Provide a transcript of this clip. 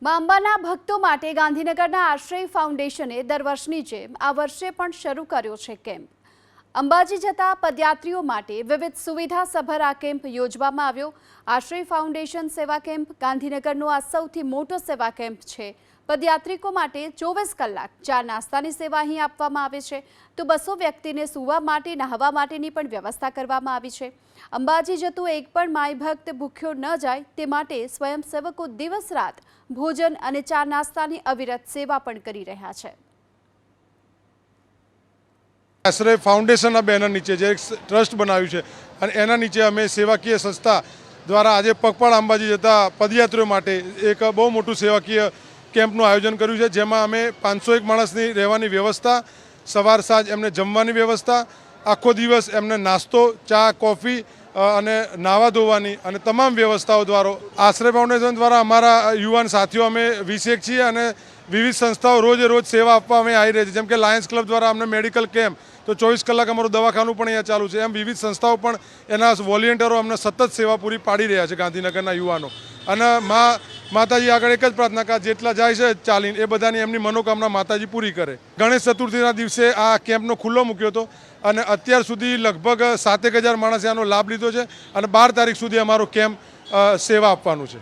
માં અંબાના ભક્તો માટે ગાંધીનગરના આશ્રય ફાઉન્ડેશને દર વર્ષની જેમ આ વર્ષે પણ શરૂ કર્યો છે કેમ્પ. અંબાજી જતા પદયાત્રીઓ માટે વિવિધ સુવિધાસભર આ કેમ્પ યોજવામાં આવ્યો. આશ્રય ફાઉન્ડેશન સેવા કેમ્પ ગાંધીનગરનો આ સૌથી મોટો સેવા કેમ્પ છે. પદયાત્રિકો માટે 24 કલાક ચા નાસ્તાની સેવા અહીં આપવામાં આવે છે, તો 200 વ્યક્તિને સૂવા માટે, નહાવા માટેની પણ વ્યવસ્થા કરવામાં આવી છે. અંબાજી જતું એક પણ માય ભક્ત ભૂખ્યો ન જાય તે માટે સ્વયંસેવકો દિવસ રાત ભોજન અને ચા નાસ્તાની અવિરત સેવા પણ કરી રહ્યા છે. આશ્રય ફાઉન્ડેશનના બેનર નીચે જે એક ટ્રસ્ટ બનાવ્યું છે અને એના નીચે અમે સેવાકીય સંસ્થા દ્વારા આજે પગપાળા અંબાજી જતા પદયાત્રીઓ માટે એક બહુ મોટું સેવાકીય કેમ્પનું આયોજન કર્યું છે, જેમાં અમે 501 માણસની રહેવાની વ્યવસ્થા, સવાર સાંજ એમને જમવાની વ્યવસ્થા, આખો દિવસ એમને નાસ્તો, ચા, કોફી અને નાવા ધોવાની અને તમામ વ્યવસ્થાઓ દ્વારા આશ્રય ફાઉન્ડેશન દ્વારા અમારા યુવાન સાથીઓ અમે 21 છીએ અને વિવિધ સંસ્થાઓ રોજે રોજ સેવા આપવા અમે આવી રહી છે. જેમ કે લાયન્સ ક્લબ દ્વારા અમને મેડિકલ કેમ્પ, તો 24 કલાક અમારું દવાખાનું પણ અહીંયા ચાલુ છે. એમ વિવિધ સંસ્થાઓ પણ એના વોલેન્ટિયરો અમને સતત સેવા પૂરી પાડી રહ્યા છે ગાંધીનગરના યુવાનો. અને માતાજી આગળ એક જ પ્રાર્થના કે જેટલા જાય છે ચાલીને એ બધાની એમની મનોકામના માતાજી પૂરી કરે. ગણેશ ચતુર્થીના દિવસે આ કેમ્પનો ખુલ્લો મૂક્યો હતો અને અત્યાર સુધી લગભગ 7,000 માણસે આનો લાભ લીધો છે અને 12 તારીખ સુધી અમારો કેમ્પ સેવા આપવાનું છે.